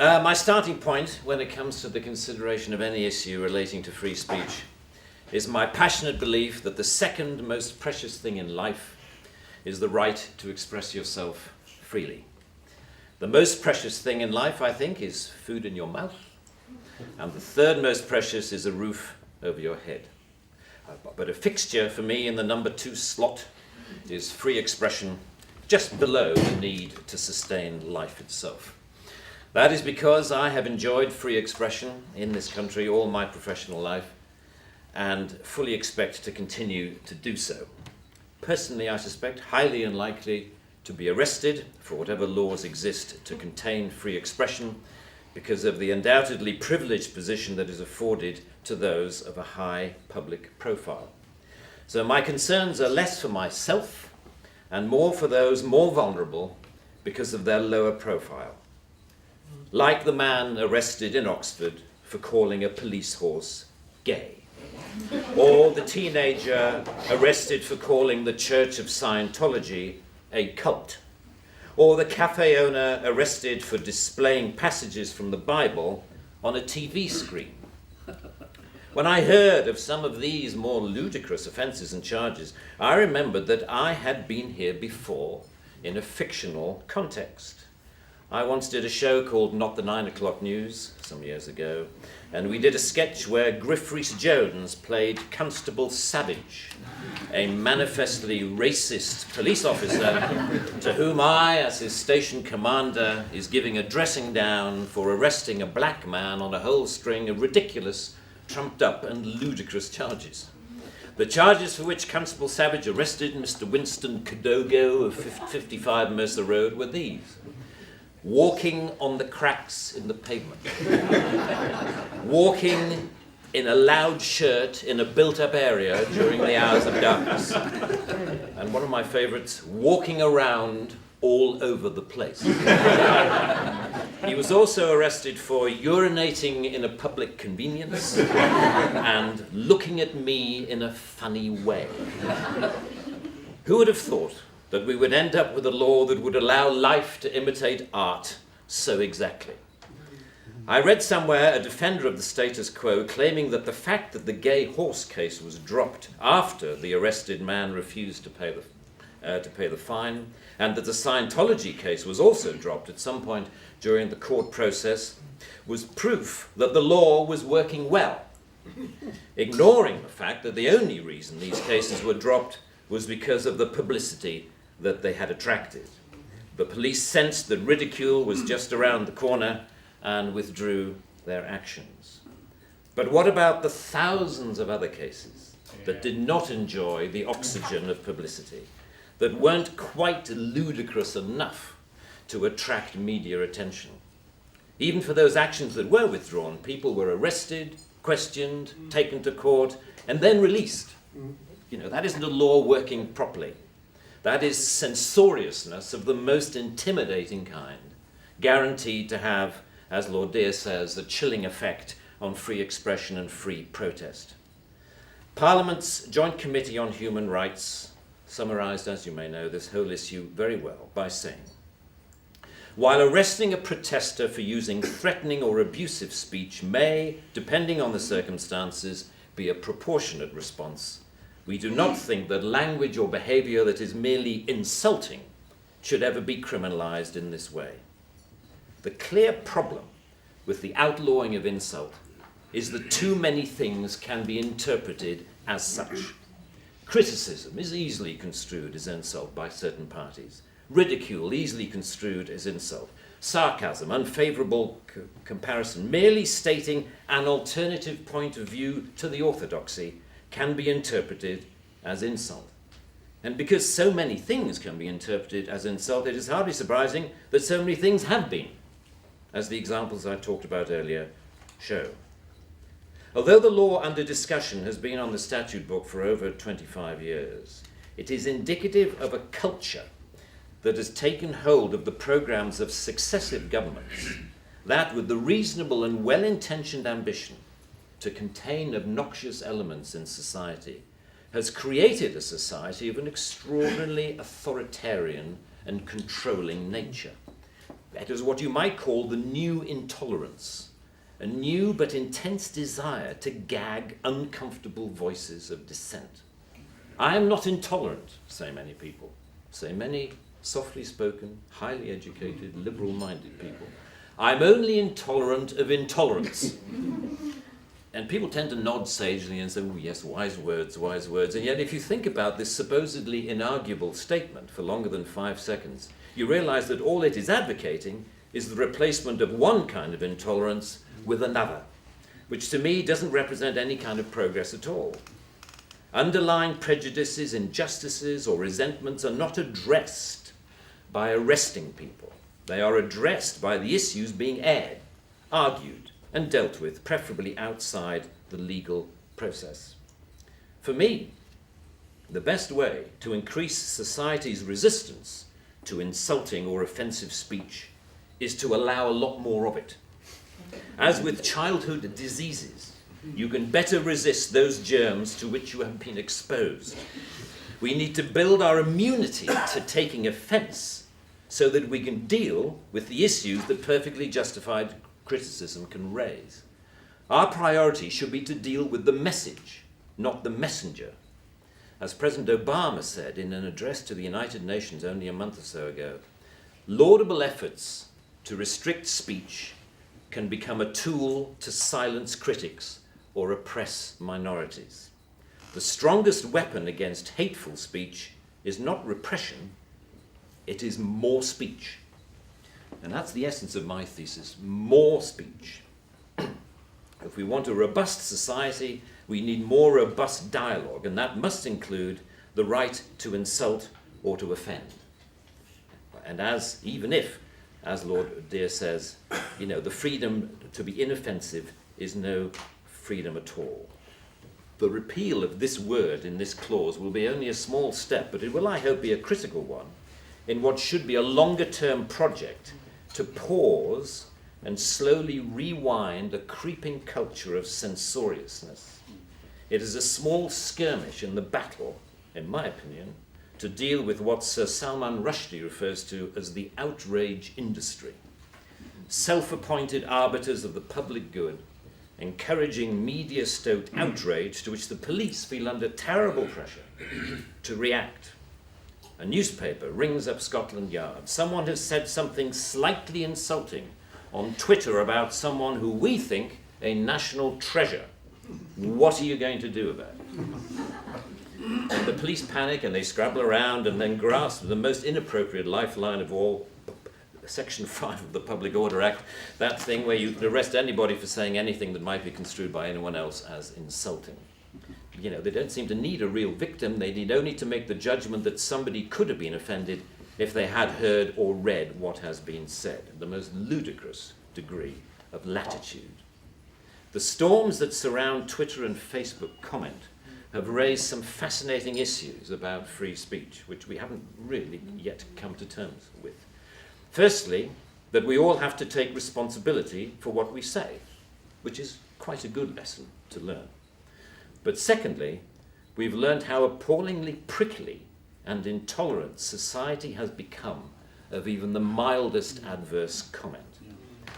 My starting point when it comes to the consideration of any issue relating to free speech is my passionate belief that the second most precious thing in life is the right to express yourself freely. The most precious thing in life, I think, is food in your mouth, and the third most precious is a roof over your head. But a fixture for me in the number 2 slot is free expression, just below the need to sustain life itself. That is because I have enjoyed free expression in this country all my professional life and fully expect to continue to do so. Personally, I suspect highly unlikely to be arrested for whatever laws exist to contain free expression because of the undoubtedly privileged position that is afforded to those of a high public profile. So my concerns are less for myself and more for those more vulnerable because of their lower profile. Like the man arrested in Oxford for calling a police horse gay, or the teenager arrested for calling the Church of Scientology a cult, or the cafe owner arrested for displaying passages from the Bible on a TV screen. When I heard of some of these more ludicrous offences and charges, I remembered that I had been here before in a fictional context. I once did a show called Not the 9 O'Clock News some years ago, and we did a sketch where Griff Rhys-Jones played Constable Savage, a manifestly racist police officer to whom I, as his station commander, is giving a dressing down for arresting a black man on a whole string of ridiculous, trumped-up and ludicrous charges. The charges for which Constable Savage arrested Mr. Winston Kadogo of 55 Mercer Road were these: walking on the cracks in the pavement, walking in a loud shirt in a built-up area during the hours of darkness, and one of my favourites, walking around all over the place. He was also arrested for urinating in a public convenience and looking at me in a funny way. Who would have thought that we would end up with a law that would allow life to imitate art so exactly? I read somewhere a defender of the status quo claiming that the fact that the gay horse case was dropped after the arrested man refused to pay the fine, and that the Scientology case was also dropped at some point during the court process, was proof that the law was working well, ignoring the fact that the only reason these cases were dropped was because of the publicity that they had attracted. The police sensed that ridicule was just around the corner and withdrew their actions. But what about the thousands of other cases that did not enjoy the oxygen of publicity, that weren't quite ludicrous enough to attract media attention? Even for those actions that were withdrawn, people were arrested, questioned, taken to court, and then released. That isn't a law working properly. That is censoriousness of the most intimidating kind, guaranteed to have, as Lord Dear says, a chilling effect on free expression and free protest. Parliament's Joint Committee on Human Rights summarised, as you may know, this whole issue very well by saying, while arresting a protester for using threatening or abusive speech may, depending on the circumstances, be a proportionate response, we do not think that language or behaviour that is merely insulting should ever be criminalised in this way. The clear problem with the outlawing of insult is that too many things can be interpreted as such. Criticism is easily construed as insult by certain parties. Ridicule easily construed as insult. Sarcasm, unfavourable comparison, merely stating an alternative point of view to the orthodoxy can be interpreted as insult. And because so many things can be interpreted as insult, it is hardly surprising that so many things have been, as the examples I talked about earlier show. Although the law under discussion has been on the statute book for over 25 years, it is indicative of a culture that has taken hold of the programs of successive governments, that with the reasonable and well-intentioned ambition to contain obnoxious elements in society, has created a society of an extraordinarily authoritarian and controlling nature. It is what you might call the new intolerance, a new but intense desire to gag uncomfortable voices of dissent. I am not intolerant, say many people, say many softly spoken, highly educated, liberal-minded people. I'm only intolerant of intolerance. And people tend to nod sagely and say, oh yes, wise words, wise words. And yet if you think about this supposedly inarguable statement for longer than 5 seconds, you realize that all it is advocating is the replacement of one kind of intolerance with another, which to me doesn't represent any kind of progress at all. Underlying prejudices, injustices, or resentments are not addressed by arresting people. They are addressed by the issues being aired, argued, and dealt with, preferably outside the legal process. For me, the best way to increase society's resistance to insulting or offensive speech is to allow a lot more of it. As with childhood diseases, you can better resist those germs to which you have been exposed. We need to build our immunity to taking offense so that we can deal with the issues that perfectly justified criticism can raise. Our priority should be to deal with the message, not the messenger. As President Obama said in an address to the United Nations only a month or so ago, laudable efforts to restrict speech can become a tool to silence critics or oppress minorities. The strongest weapon against hateful speech is not repression, it is more speech. And that's the essence of my thesis, more speech. If we want a robust society, we need more robust dialogue, and that must include the right to insult or to offend. And even if, as Lord Dear says, the freedom to be inoffensive is no freedom at all. The repeal of this word in this clause will be only a small step, but it will, I hope, be a critical one in what should be a longer-term project to pause and slowly rewind a creeping culture of censoriousness. It is a small skirmish in the battle, in my opinion, to deal with what Sir Salman Rushdie refers to as the outrage industry. Self-appointed arbiters of the public good, encouraging media-stoked outrage to which the police feel under terrible pressure to react. A newspaper rings up Scotland Yard. Someone has said something slightly insulting on Twitter about someone who we think a national treasure. What are you going to do about it? And the police panic and they scrabble around and then grasp the most inappropriate lifeline of all, Section 5 of the Public Order Act, that thing where you can arrest anybody for saying anything that might be construed by anyone else as insulting. They don't seem to need a real victim. They need only to make the judgment that somebody could have been offended if they had heard or read what has been said. The most ludicrous degree of latitude. The storms that surround Twitter and Facebook comment have raised some fascinating issues about free speech, which we haven't really yet come to terms with. Firstly, that we all have to take responsibility for what we say, which is quite a good lesson to learn. But secondly, we've learned how appallingly prickly and intolerant society has become of even the mildest adverse comment.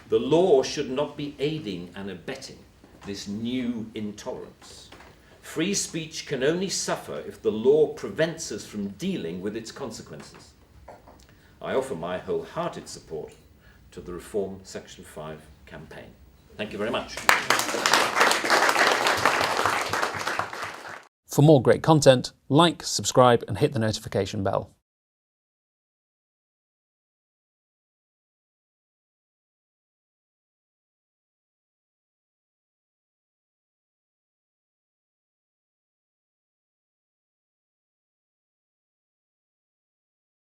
The law should not be aiding and abetting this new intolerance. Free speech can only suffer if the law prevents us from dealing with its consequences. I offer my wholehearted support to the Reform Section 5 campaign. Thank you very much. For more great content, like, subscribe and hit the notification bell.